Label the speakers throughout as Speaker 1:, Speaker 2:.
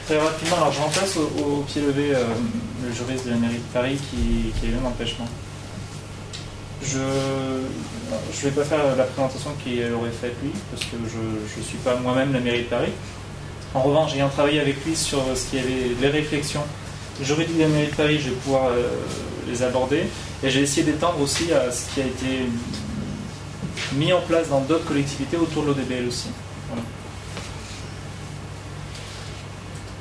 Speaker 1: Très rapidement, alors je remplace au pied levé le juriste de la mairie de Paris qui a eu un empêchement. Je ne vais pas faire la présentation qu'il aurait faite lui, parce que je ne suis pas moi-même la mairie de Paris. En revanche, ayant travaillé avec lui sur ce qui avait les réflexions juridiques de la mairie de Paris, je vais pouvoir les aborder. Et j'ai essayé d'étendre aussi à ce qui a été mis en place dans d'autres collectivités autour de l'ODBL aussi.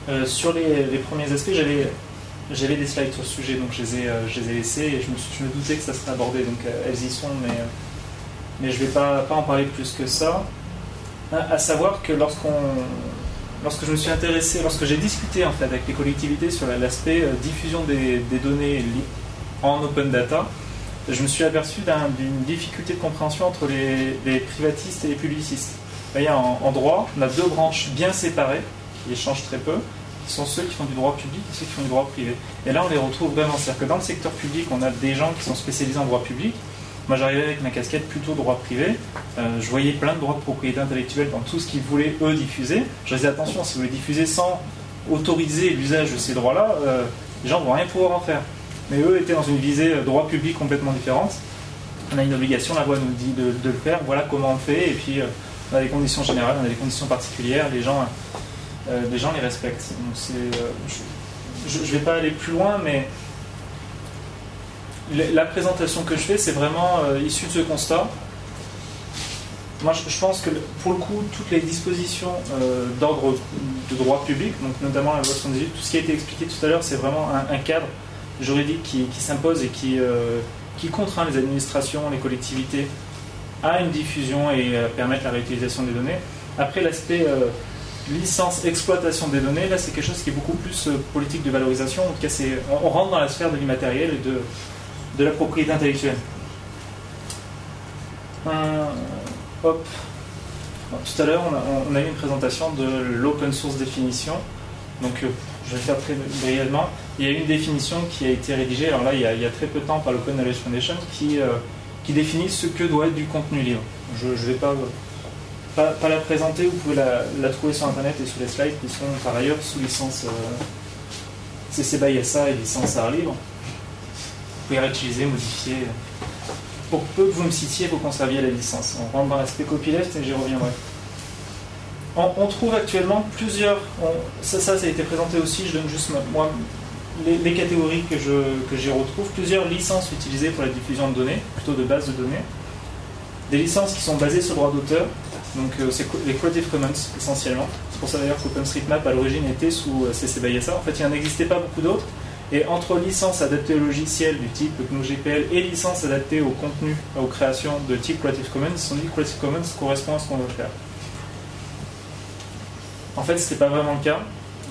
Speaker 1: Voilà. Sur les premiers aspects, j'avais des slides sur ce sujet, donc je les ai laissés et je me doutais que ça serait abordé, donc elles y sont, mais je ne vais pas en parler plus que ça. À savoir que lorsque je me suis intéressé, lorsque j'ai discuté en fait avec les collectivités sur l'aspect diffusion des données en open data, je me suis aperçu d'une difficulté de compréhension entre les privatistes et les publicistes. Vous voyez, en droit, on a deux branches bien séparées qui échangent très peu, qui sont ceux qui font du droit public et ceux qui font du droit privé. Et là, on les retrouve vraiment. C'est-à-dire que dans le secteur public, on a des gens qui sont spécialisés en droit public. Moi, j'arrivais avec ma casquette plutôt droit privé. Je voyais plein de droits de propriété intellectuelle dans tout ce qu'ils voulaient, eux, diffuser. Je disais, attention, si vous voulez diffuser sans autoriser l'usage de ces droits-là, les gens ne vont rien pouvoir en faire. Mais eux étaient dans une visée droit public complètement différente. On a une obligation, la loi nous dit de le faire, voilà comment on fait, et puis on a des conditions générales, on a des conditions particulières, les gens les respectent. Donc je ne vais pas aller plus loin, mais la présentation que je fais, c'est vraiment issu de ce constat. Moi, je pense que pour le coup, toutes les dispositions d'ordre de droit public, donc notamment la loi 78, tout ce qui a été expliqué tout à l'heure, c'est vraiment un cadre juridique qui s'impose et qui contraint les administrations, les collectivités à une diffusion et à permettre la réutilisation des données. Après, l'aspect licence, exploitation des données, là, c'est quelque chose qui est beaucoup plus politique de valorisation. En tout cas, on rentre dans la sphère de l'immatériel et de la propriété intellectuelle. Hop. Tout à l'heure, on a eu une présentation de l'open source définition. Donc, je vais le faire très brièvement. Il y a une définition qui a été rédigée, alors là, il y a très peu de temps par l'Open Knowledge Foundation, qui définit ce que doit être du contenu libre. Je ne vais pas la présenter, vous pouvez la trouver sur Internet et sur les slides qui sont par ailleurs sous licence CC BY SA et licence art libre. Vous pouvez réutiliser, modifier. Pour peu que vous me citiez, vous conserviez la licence. On rentre dans l'aspect copyleft et j'y reviendrai. On trouve actuellement plusieurs... Ça a été présenté aussi, je donne juste moi les catégories que j'y retrouve. Plusieurs licences utilisées pour la diffusion de données, plutôt de bases de données. Des licences qui sont basées sur le droit d'auteur, donc c'est les Creative Commons essentiellement. C'est pour ça d'ailleurs qu'OpenStreetMap à l'origine était sous CC BY SA. En fait, il n'en existait pas beaucoup d'autres. Et entre licences adaptées au logiciel du type GNU-GPL et licences adaptées au contenu, aux créations de type Creative Commons, ils se sont dit que Creative Commons correspond à ce qu'on veut faire. En fait, ce n'était pas vraiment le cas.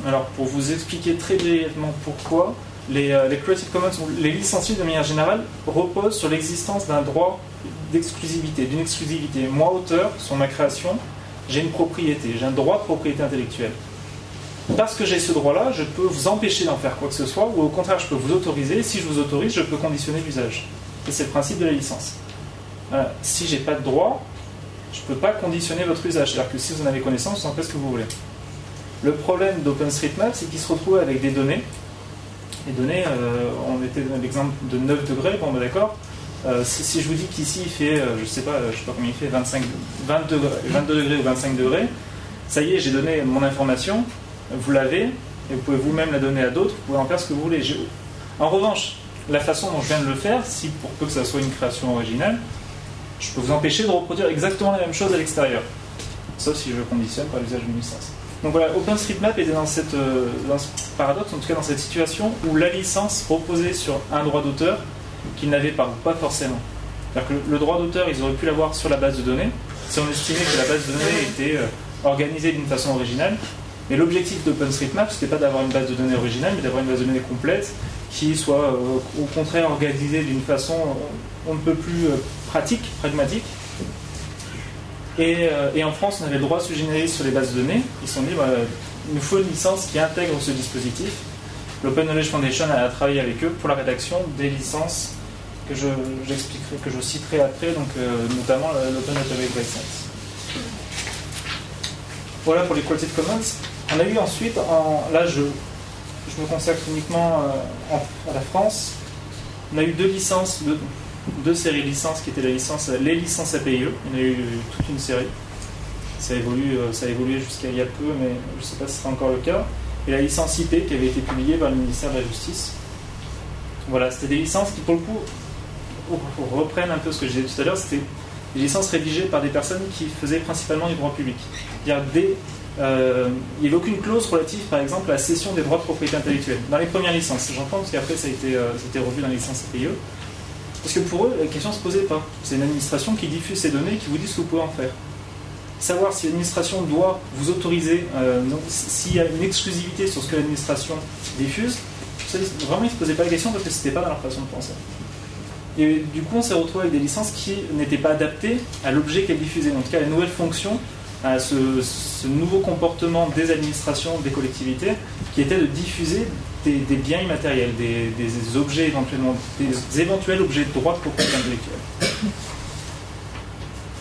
Speaker 1: Alors, pour vous expliquer très brièvement pourquoi, les Creative Commons, les licences libres de manière générale, reposent sur l'existence d'un droit d'exclusivité, d'une exclusivité. Moi, auteur, sur ma création, j'ai une propriété, j'ai un droit de propriété intellectuelle. Parce que j'ai ce droit-là, je peux vous empêcher d'en faire quoi que ce soit, ou au contraire, je peux vous autoriser. Si je vous autorise, je peux conditionner l'usage. Et c'est le principe de la licence. Si j'ai pas de droit, je ne peux pas conditionner votre usage. C'est-à-dire que si vous en avez connaissance, vous en faites ce que vous voulez. Le problème d'OpenStreetMap, c'est qu'il se retrouve avec des données. Les données, on était dans l'exemple de 9 degrés, bon, d'accord. Si je vous dis qu'ici il fait, je sais pas combien il fait, 22 degrés ou 25 degrés, ça y est, j'ai donné mon information, vous l'avez, et vous pouvez vous-même la donner à d'autres, vous pouvez en faire ce que vous voulez. En revanche, la façon dont je viens de le faire, si pour peu que ça soit une création originale, je peux vous empêcher de reproduire exactement la même chose à l'extérieur, sauf si je conditionne par l'usage d'une licence. Donc voilà, OpenStreetMap était dans ce paradoxe, en tout cas dans cette situation où la licence reposait sur un droit d'auteur qu'ils n'avaient pas forcément. C'est-à-dire que le droit d'auteur, ils auraient pu l'avoir sur la base de données, si on estimait que la base de données était organisée d'une façon originale. Mais l'objectif d'OpenStreetMap, ce n'était pas d'avoir une base de données originale, mais d'avoir une base de données complète qui soit au contraire organisée d'une façon on ne peut plus pratique, pragmatique. Et en France, on avait le droit sui generis sur les bases de données. Ils se sont dit, il nous faut une licence qui intègre ce dispositif. L'Open Knowledge Foundation a travaillé avec eux pour la rédaction des licences que j'expliquerai, que je citerai après, donc notamment l'Open Database License. Voilà pour les Creative Commons. On a eu ensuite, là je me consacre uniquement à la France, on a eu deux licences, deux séries de licences qui étaient les licences APIE. Il y en a eu toute une série. Ça a évolué jusqu'à il y a peu, mais je ne sais pas si ce sera encore le cas. Et la licence IP qui avait été publiée par le ministère de la Justice. Voilà, c'était des licences qui, pour le coup, reprennent un peu ce que je disais tout à l'heure. C'était des licences rédigées par des personnes qui faisaient principalement du droit public. C'est-à-dire il n'y avait aucune clause relative, par exemple, à la cession des droits de propriété intellectuelle. Dans les premières licences, j'entends, parce qu'après ça a été revu dans les licences APIE. Parce que pour eux, la question ne se posait pas. C'est une administration qui diffuse ces données et qui vous dit ce que vous pouvez en faire. Savoir si l'administration doit vous autoriser, s'il y a une exclusivité sur ce que l'administration diffuse, vraiment ils ne se posaient pas la question parce que ce n'était pas dans leur façon de penser. Et du coup, on s'est retrouvé avec des licences qui n'étaient pas adaptées à l'objet qu'elles diffusaient. En tout cas, à la nouvelle fonction, à ce nouveau comportement des administrations, des collectivités, qui était de diffuser des biens immatériels, des objets éventuellement, des éventuels objets de droit de propriété intellectuelle.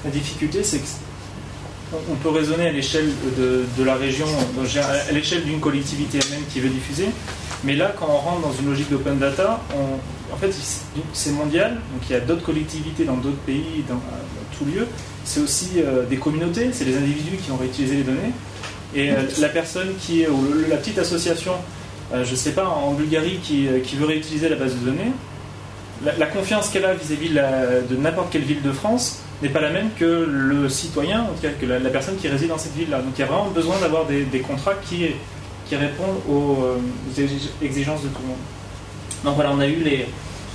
Speaker 1: La difficulté, c'est qu'on peut raisonner à l'échelle de la région, à l'échelle d'une collectivité elle-même qui veut diffuser, mais là, quand on rentre dans une logique d'open data, en fait, c'est mondial, donc il y a d'autres collectivités dans d'autres pays, dans tout lieu. C'est aussi des communautés, c'est les individus qui vont réutiliser les données. Et la personne ou la petite association, je ne sais pas, en Bulgarie, qui veut réutiliser la base de données, la confiance qu'elle a vis-à-vis de n'importe quelle ville de France n'est pas la même que le citoyen, en tout cas que la personne qui réside dans cette ville-là. Donc il y a vraiment besoin d'avoir des contrats qui répondent aux exigences de tout le monde. Donc voilà, on a eu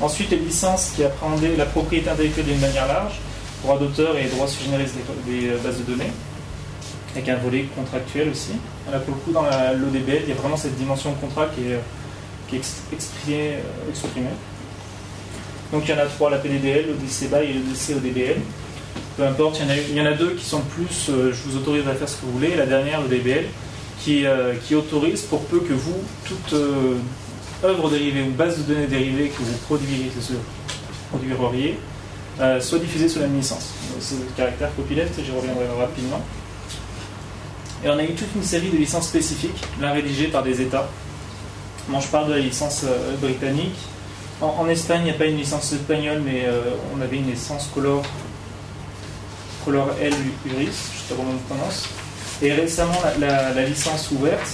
Speaker 1: ensuite les licences qui appréhendaient la propriété intellectuelle d'une manière large, droits d'auteur et droits sui generis des bases de données, avec un volet contractuel aussi. Là, pour le coup, dans l'ODBL, il y a vraiment cette dimension contrat qui est exprimée. Donc il y en a trois, la PDBL, l'ODC BY et l'ODC ODBL. Peu importe, il y en a deux qui sont plus, je vous autorise à faire ce que vous voulez, et la dernière, l'ODBL, qui autorise, pour peu que vous, toute œuvre dérivée ou base de données dérivée que vous produiriez, soit diffusée sous la même licence. C'est le caractère copyleft, j'y reviendrai rapidement. Et on a eu toute une série de licences spécifiques, là rédigées par des États. Moi je parle de la licence britannique. En Espagne, il n'y a pas une licence espagnole, mais on avait une licence Color L Uris, je ne sais pas comment on prononce. Et récemment, la licence ouverte.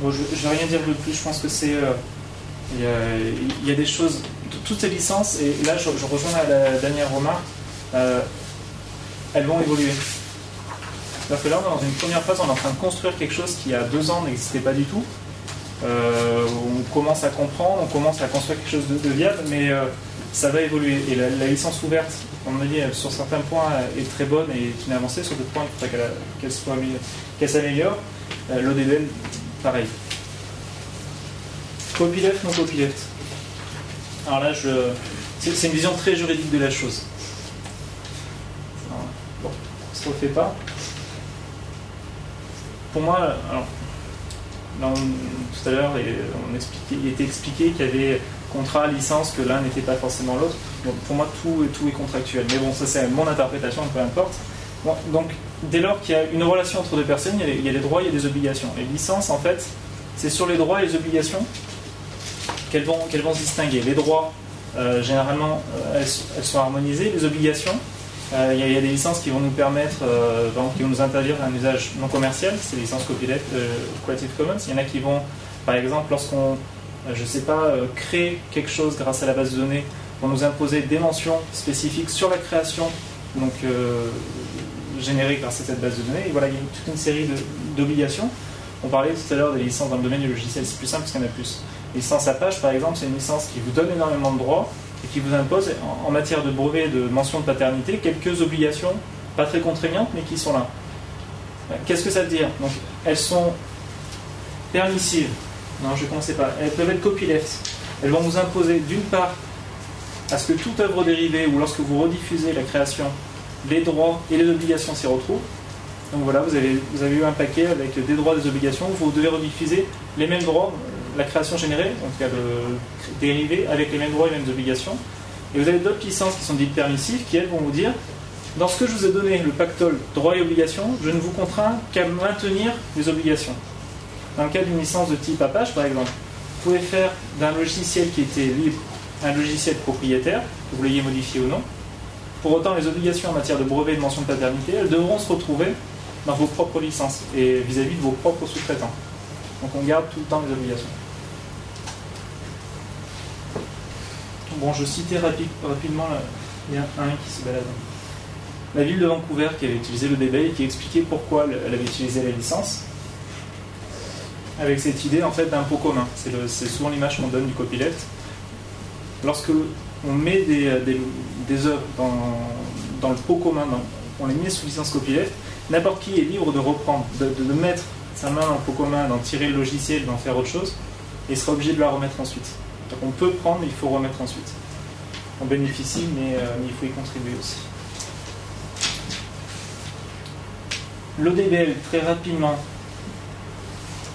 Speaker 1: Bon, je ne vais rien dire de plus, je pense que c'est. Il y a des choses. Toutes ces licences, et là je rejoins la dernière remarque, elles vont évoluer. C'est-à-dire que là, on est dans une première phase, on est en train de construire quelque chose qui, il y a 2 ans, n'existait pas du tout. On commence à comprendre, on commence à construire quelque chose de viable, mais ça va évoluer. Et la licence ouverte, à mon avis, sur certains points, est très bonne et est une avancée. Sur d'autres points, il faudrait qu'elle s'améliore. L'ODBL, pareil. Copyleft, non copyleft. Alors là, c'est une vision très juridique de la chose. Bon, ça ne se refait pas. Pour moi, alors, là, tout à l'heure, il était expliqué qu'il y avait contrat, licence, que l'un n'était pas forcément l'autre. Donc, pour moi, tout est contractuel. Mais bon, ça c'est mon interprétation, peu importe. Bon, donc, dès lors qu'il y a une relation entre deux personnes, il y a des droits, il y a des obligations. Les licences, en fait, c'est sur les droits et les obligations qu'elles vont se distinguer. Les droits, généralement, elles sont harmonisées. Les obligations, il y a des licences qui vont nous permettre, qui vont nous interdire un usage non commercial, c'est les licences copyleft, Creative Commons. Il y en a qui vont, par exemple, lorsqu'on, je ne sais pas, créer quelque chose grâce à la base de données, vont nous imposer des mentions spécifiques sur la création, donc générée grâce à cette base de données. Et voilà, il y a toute une série d'obligations. On parlait tout à l'heure des licences dans le domaine du logiciel, c'est plus simple parce qu'il y en a plus. La licence Apache, par exemple, c'est une licence qui vous donne énormément de droits et qui vous impose, en matière de brevet et de mention de paternité, quelques obligations, pas très contraignantes, mais qui sont là. Qu'est-ce que ça veut dire? Donc, elles sont permissives. Non, je ne commençais pas. Elles peuvent être copyleft. Elles vont vous imposer, d'une part, à ce que toute œuvre dérivée, ou lorsque vous rediffusez la création, les droits et les obligations s'y retrouvent. Donc voilà, vous avez eu un paquet avec des droits et des obligations, vous devez rediffuser les mêmes droits, la création générée, en tout cas de dérivée, avec les mêmes droits et les mêmes obligations. Et vous avez d'autres licences qui sont dites permissives, qui elles vont vous dire, Dans ce que je vous ai donné, le pactole droit et obligations, je ne vous contrains qu'à maintenir les obligations. Dans le cas d'une licence de type Apache, par exemple, vous pouvez faire d'un logiciel qui était libre un logiciel propriétaire, que vous l'ayez modifié ou non. Pour autant, les obligations en matière de brevet et de mention de paternité, elles devront se retrouver dans vos propres licences et vis-à-vis de vos propres sous-traitants. Donc on garde tout le temps les obligations. Bon, je citais rapidement, il y a un qui se balade. La ville de Vancouver qui avait utilisé le DBL et qui expliquait pourquoi elle avait utilisé la licence, avec cette idée en fait d'un pot commun. C'est souvent l'image qu'on donne du copyleft. Lorsque on met des œuvres dans le pot commun, on les met sous licence copyleft, n'importe qui est libre de reprendre, de mettre sa main dans le pot commun, d'en tirer le logiciel, d'en faire autre chose, et sera obligé de la remettre ensuite. Donc on peut prendre, mais il faut remettre ensuite. On bénéficie, mais il faut y contribuer aussi. L'ODBL, très rapidement.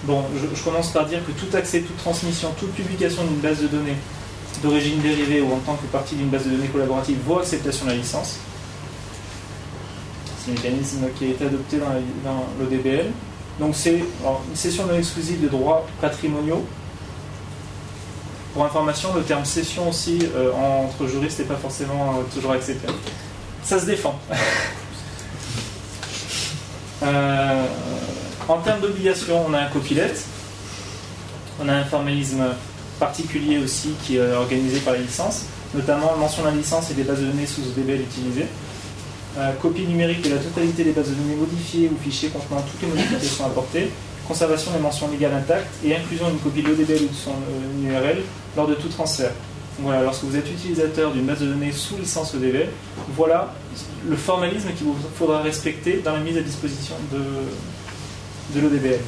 Speaker 1: Bon, je commence par dire que tout accès, toute transmission, toute publication d'une base de données d'origine dérivée ou en tant que partie d'une base de données collaborative vaut acceptation de la licence. C'est un mécanisme qui a été adopté dans l'ODBL. Donc c'est une cession non exclusive de droits patrimoniaux. Pour information, le terme cession aussi, entre juristes, n'est pas forcément toujours accepté. Ça se défend. En termes d'obligation, on a un copyleft. On a un formalisme particulier aussi qui est organisé par la licence, notamment mention de la licence et des bases de données sous ODBL utilisées. Copie numérique de la totalité des bases de données modifiées ou fichiers contenant toutes les modifications apportées, conservation des mentions légales intactes et inclusion d'une copie de l'ODBL ou de son URL lors de tout transfert. Donc voilà, lorsque vous êtes utilisateur d'une base de données sous licence ODBL, voilà le formalisme qu'il vous faudra respecter dans la mise à disposition de l'ODBL.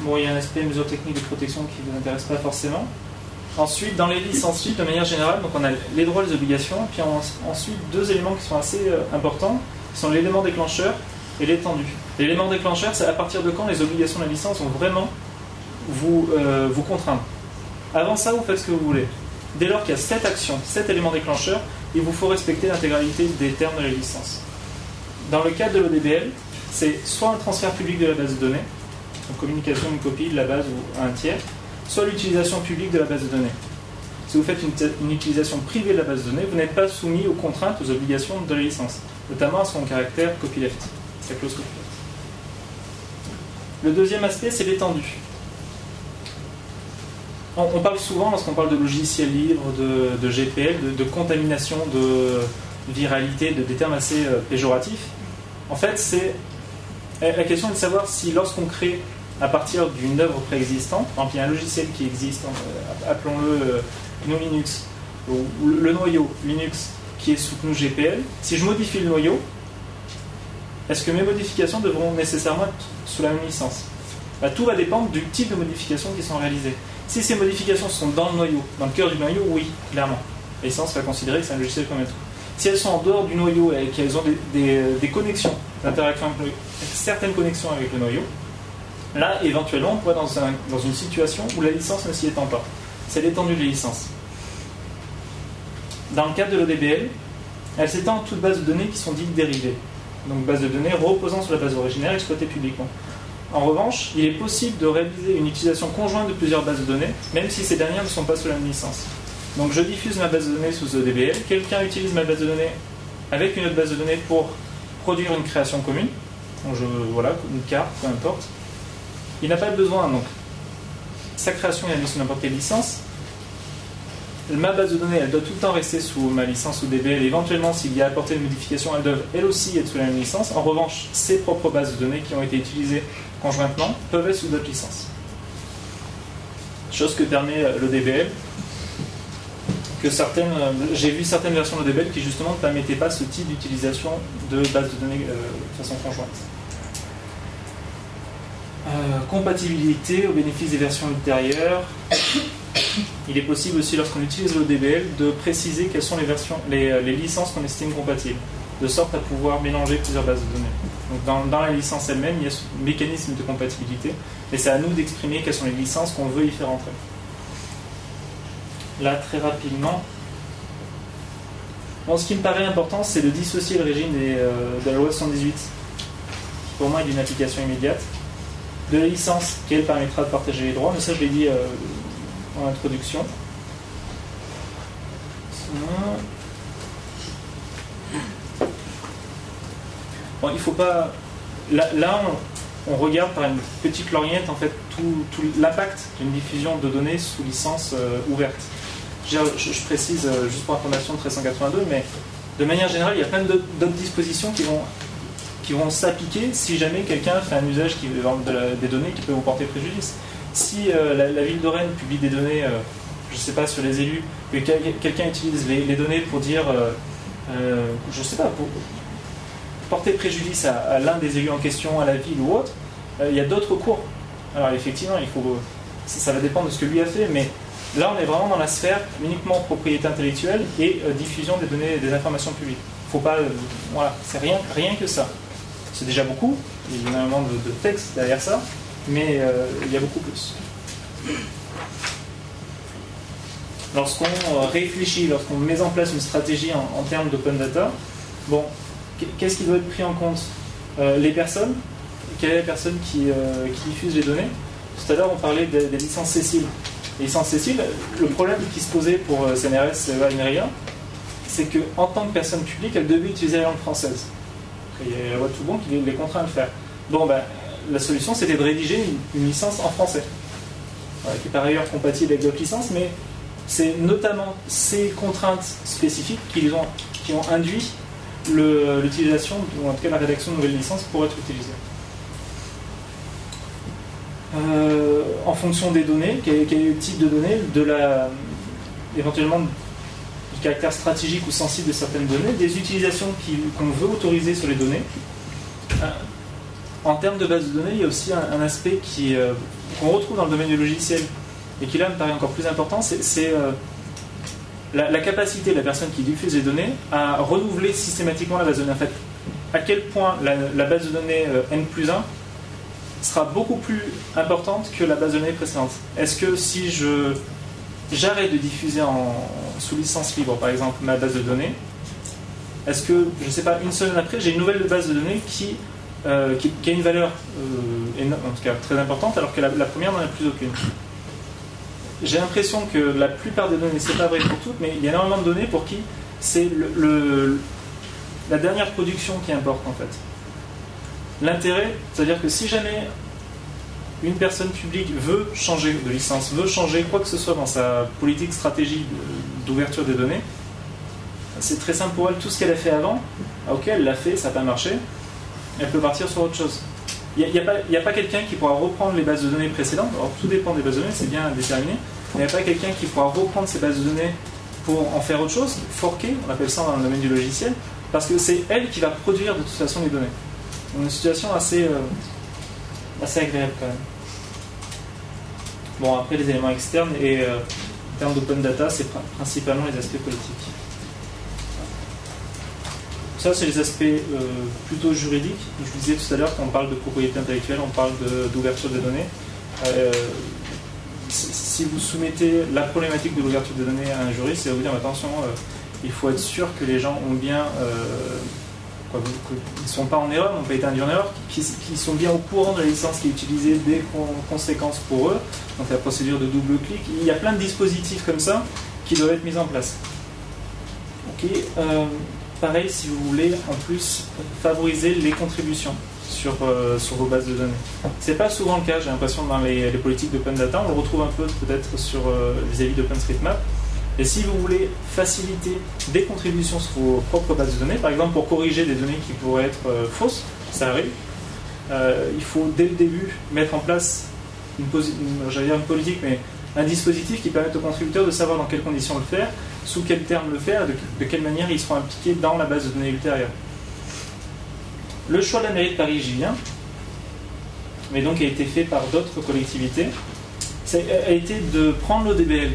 Speaker 1: Bon, il y a un aspect mesures techniques de protection qui ne vous intéresse pas forcément. Ensuite, dans les licences libres, de manière générale, donc on a les droits et les obligations, puis ensuite deux éléments qui sont assez importants, qui sont l'élément déclencheur et l'étendue. L'élément déclencheur, c'est à partir de quand les obligations de la licence vont vraiment vous contraindre. Avant ça, vous faites ce que vous voulez. Dès lors qu'il y a cette action, cet élément déclencheur, il vous faut respecter l'intégralité des termes de la licence. Dans le cadre de l'ODBL, c'est soit un transfert public de la base de données, donc communication d'une copie de la base ou à un tiers, soit l'utilisation publique de la base de données. Si vous faites une utilisation privée de la base de données, vous n'êtes pas soumis aux contraintes, aux obligations de la licence, notamment à son caractère copyleft, sa clause copyleft. Le deuxième aspect, c'est l'étendue. On parle souvent, lorsqu'on parle de logiciels libres, de GPL, de contamination, de viralité, des termes assez péjoratifs. En fait, la question est de savoir si lorsqu'on crée à partir d'une œuvre préexistante, par exemple il y a un logiciel qui existe, appelons-le GNU Linux, ou le noyau Linux qui est sous GNU GPL, si je modifie le noyau, est-ce que mes modifications devront nécessairement être sous la même licence? Tout va dépendre du type de modifications qui sont réalisées. Si ces modifications sont dans le noyau, dans le cœur du noyau, oui, clairement. La licence va considérer que c'est un logiciel comme un tout. Si elles sont en dehors du noyau et qu'elles ont des connexions, d'interaction avec certaines connexions avec le noyau, là, éventuellement, on pourrait être dans une situation où la licence ne s'y étend pas. C'est l'étendue de la licence. Dans le cadre de l'ODBL, elle s'étend à toutes bases de données qui sont dites dérivées. Donc, bases de données reposant sur la base originaire exploitée publiquement. En revanche, il est possible de réaliser une utilisation conjointe de plusieurs bases de données, même si ces dernières ne sont pas sous la même licence. Donc, je diffuse ma base de données sous ODBL, quelqu'un utilise ma base de données avec une autre base de données pour produire une création commune. Donc, voilà, une carte, peu importe. Il n'a pas besoin, donc, sa création est mise sous n'importe quelle licence. Ma base de données, elle doit tout le temps rester sous ma licence ODBL. Éventuellement, s'il y a apporté une modification, elles doivent elles aussi être sous la même licence. En revanche, ses propres bases de données qui ont été utilisées conjointement peuvent être sous d'autres licences. Chose que permet l'ODBL. J'ai vu certaines versions de l'ODBL qui justement ne permettaient pas ce type d'utilisation de bases de données de façon conjointe. Compatibilité au bénéfice des versions ultérieures. Il est possible aussi, lorsqu'on utilise l'ODBL, de préciser quelles sont les licences qu'on estime compatibles, de sorte à pouvoir mélanger plusieurs bases de données. Donc dans la licence elle-même, il y a ce mécanisme de compatibilité, et c'est à nous d'exprimer quelles sont les licences qu'on veut y faire entrer. Là, très rapidement, Bon, ce qui me paraît important, c'est de dissocier le régime de la loi 78, qui pour moi est d'une application immédiate, de la licence, qui elle permettra de partager les droits, mais ça je l'ai dit en introduction. Bon, il faut pas... Là on regarde par une petite lorgnette en fait tout l'impact d'une diffusion de données sous licence ouverte. Je précise, juste pour information, 1382, mais de manière générale, il y a plein d'autres dispositions qui vont s'appliquer si jamais quelqu'un fait un usage des données qui peut vous porter préjudice. Si la ville de Rennes publie des données, je ne sais pas, sur les élus, que quelqu'un utilise les données pour dire, je ne sais pas, pour porter préjudice à l'un des élus en question, à la ville ou autre, il y a d'autres recours. Alors effectivement, ça va dépendre de ce que lui a fait, mais là on est vraiment dans la sphère uniquement propriété intellectuelle et diffusion des données, des informations publiques. Faut pas, voilà, c'est rien que ça. C'est déjà beaucoup, il y a énormément de textes derrière ça, mais il y a beaucoup plus. Lorsqu'on réfléchit, lorsqu'on met en place une stratégie en termes d'open data, bon, qu'est-ce qui doit être pris en compte? Les personnes, quelle est la personne qui diffuse les données? Tout à l'heure, on parlait des licences Cécile. Les licences Cécile, le problème qui se posait pour CNRS et Valmeria, c'est qu'en tant que personne publique, elle devait utiliser la langue française. Il y a la loi de Toubon qui les contraint à le faire. Bon, ben, la solution, c'était de rédiger une licence en français, qui est par ailleurs compatible avec d'autres licences, mais c'est notamment ces contraintes spécifiques qui ont induit l'utilisation, ou en tout cas la rédaction de nouvelles licences pour être utilisée. En fonction des données, quel est le type de données, éventuellement du caractère stratégique ou sensible de certaines données, des utilisations qu'on veut autoriser sur les données. En termes de base de données, il y a aussi un aspect qu'on retrouve dans le domaine du logiciel et qui là me paraît encore plus important, c'est la capacité de la personne qui diffuse les données à renouveler systématiquement la base de données. En fait, à quel point la base de données N+1 sera beaucoup plus importante que la base de données précédente. Est-ce que si j'arrête de diffuser sous licence libre, par exemple, ma base de données, est-ce que, je ne sais pas, une semaine après, j'ai une nouvelle base de données qui a une valeur, en tout cas très importante, alors que la première n'en a plus aucune? J'ai l'impression que la plupart des données, c'est pas vrai pour toutes, mais il y a énormément de données pour qui c'est la dernière production qui importe en fait. L'intérêt, c'est-à-dire que si jamais une personne publique veut changer de licence, veut changer quoi que ce soit dans sa politique, stratégie d'ouverture des données, c'est très simple pour elle, tout ce qu'elle a fait avant, ok, elle l'a fait, ça n'a pas marché, elle peut partir sur autre chose. Il n'y a pas quelqu'un qui pourra reprendre les bases de données précédentes, alors tout dépend des bases de données, c'est bien déterminé, mais il n'y a pas quelqu'un qui pourra reprendre ces bases de données pour en faire autre chose, forquer, on appelle ça dans le domaine du logiciel, parce que c'est elle qui va produire de toute façon les données. Donc une situation assez agréable quand même. Bon, après les éléments externes et en termes d'open data, c'est principalement les aspects politiques. Ça, c'est les aspects plutôt juridiques. Je vous disais tout à l'heure, quand on parle de propriété intellectuelle, on parle d'ouverture des données. Si vous soumettez la problématique de l'ouverture des données à un juriste, il va vous dire attention, il faut être sûr que les gens ont bien, qu'ils ne sont pas en erreur, n'ont pas été induits en erreur, qu'ils sont bien au courant de la licence qui est utilisée, des conséquences pour eux, donc la procédure de double clic. Il y a plein de dispositifs comme ça qui doivent être mis en place. Ok. Pareil, si vous voulez en plus favoriser les contributions sur vos bases de données. C'est pas souvent le cas, j'ai l'impression, dans les politiques d'open data. On le retrouve un peu peut-être sur vis-à-vis d'OpenStreetMap. Et si vous voulez faciliter des contributions sur vos propres bases de données, par exemple pour corriger des données qui pourraient être fausses, ça arrive, il faut dès le début mettre en place une politique, mais un dispositif qui permette aux contributeurs de savoir dans quelles conditions le faire, sous quels termes le faire, de quelle manière ils seront impliqués dans la base de données ultérieure. Le choix de la mairie de Paris, j'y viens, mais donc a été fait par d'autres collectivités, a été de prendre l'ODBL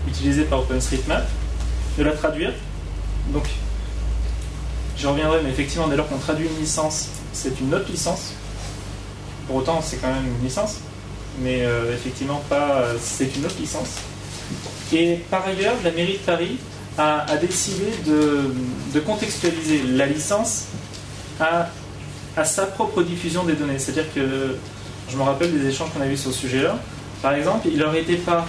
Speaker 1: utilisé par OpenStreetMap, de la traduire. Donc, j'y reviendrai, mais effectivement, dès lors qu'on traduit une licence, c'est une autre licence. Pour autant, c'est quand même une licence, mais effectivement, c'est une autre licence. Et par ailleurs, la mairie de Paris a décidé de contextualiser la licence à sa propre diffusion des données. C'est-à-dire que, je me rappelle des échanges qu'on a eu sur ce sujet-là, par exemple, il n'aurait été pas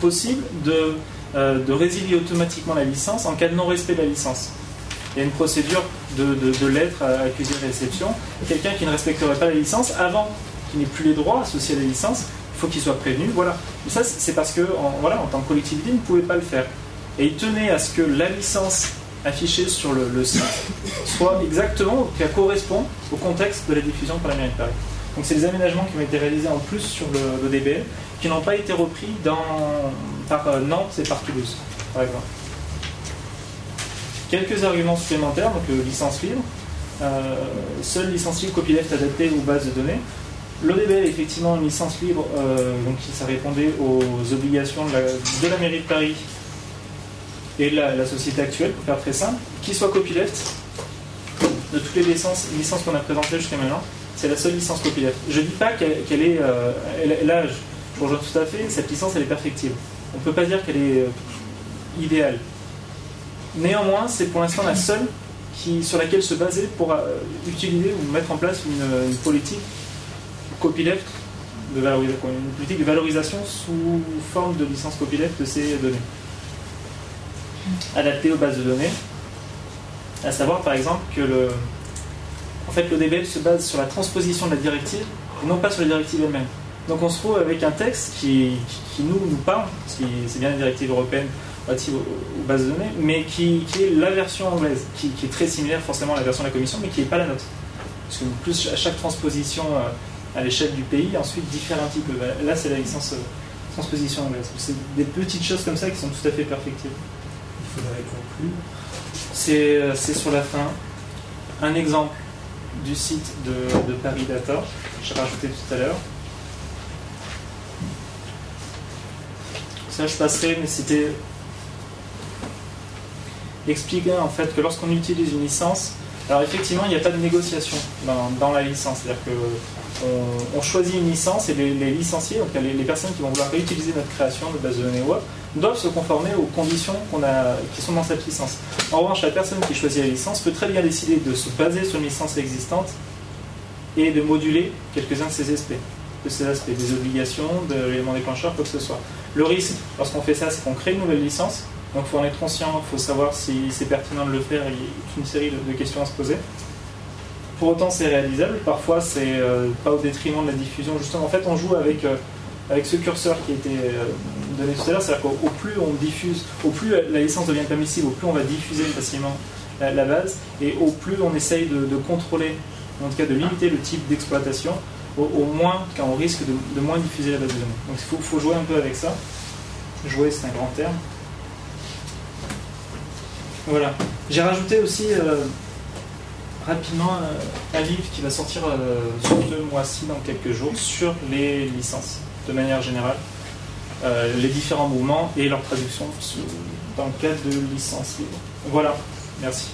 Speaker 1: possible de résilier automatiquement la licence en cas de non-respect de la licence. Il y a une procédure de lettres à accusé de réception. Quelqu'un qui ne respecterait pas la licence, avant qu'il n'ait plus les droits associés à la licence, il faut qu'il soit prévenu. Voilà. Et ça, c'est parce que, en tant que collectivité, il ne pouvait pas le faire. Et il tenait à ce que la licence affichée sur le site soit exactement, qu'elle correspond au contexte de la diffusion par la mairie de Paris. Donc c'est des aménagements qui ont été réalisés en plus sur le DBL, qui n'ont pas été repris par Nantes et par Toulouse, par exemple. Quelques arguments supplémentaires, donc licence libre. Seule licence libre copyleft adaptée aux bases de données. L'ODBL est effectivement une licence libre, donc ça répondait aux obligations de la mairie de Paris et de la société actuelle, pour faire très simple. Qui soit copyleft, de toutes les licences qu'on a présentées jusqu'à maintenant, c'est la seule licence copyleft. Je ne dis pas qu'elle est... là, je rejoins tout à fait, cette licence elle est perfectible. On ne peut pas dire qu'elle est idéale. Néanmoins, c'est pour l'instant la seule sur laquelle se baser pour utiliser ou mettre en place une politique copyleft, une politique de valorisation sous forme de licence copyleft de ces données. Adaptée aux bases de données. À savoir par exemple que l'ODBL se base sur la transposition de la directive et non pas sur la directive elle-même. Donc on se trouve avec un texte qui nous parle, c'est bien la directive européenne relative aux bases de données, mais qui est la version anglaise, qui est très similaire forcément à la version de la Commission, mais qui n'est pas la nôtre. Parce que plus à chaque transposition à l'échelle du pays, ensuite diffère un petit peu. Là c'est la licence transposition anglaise. C'est des petites choses comme ça qui sont tout à fait perfectibles.
Speaker 2: Il faudrait conclure.
Speaker 1: C'est sur la fin. Un exemple du site de Paris Data, j'ai rajouté tout à l'heure. Ça je passerai, mais c'était expliquer en fait que lorsqu'on utilise une licence, alors effectivement il n'y a pas de négociation dans la licence, c'est-à-dire qu'on choisit une licence et les licenciés, donc les personnes qui vont vouloir réutiliser notre création, notre base de données web, doivent se conformer aux conditions qui sont dans cette licence. En revanche, la personne qui choisit la licence peut très bien décider de se baser sur une licence existante et de moduler quelques-uns de ces aspects, des obligations, de l'élément déclencheur, quoi que ce soit. Le risque, lorsqu'on fait ça, c'est qu'on crée une nouvelle licence, donc il faut en être conscient, il faut savoir si c'est pertinent de le faire, il y a toute une série de questions à se poser. Pour autant, c'est réalisable, parfois c'est pas au détriment de la diffusion, justement. En fait, on joue avec ce curseur qui a été donné tout à l'heure, c'est-à-dire qu'au plus on diffuse, au plus la licence devient permissible, au plus on va diffuser facilement la base, et au plus on essaye de contrôler, en tout cas de limiter le type d'exploitation, au moins quand on risque de moins diffuser la base de données. Donc il faut jouer un peu avec ça. Jouer, c'est un grand terme. Voilà. J'ai rajouté aussi rapidement un livre qui va sortir ce mois-ci, dans quelques jours, sur les licences, de manière générale, les différents mouvements et leur traduction dans le cadre de licences libres. Voilà, merci.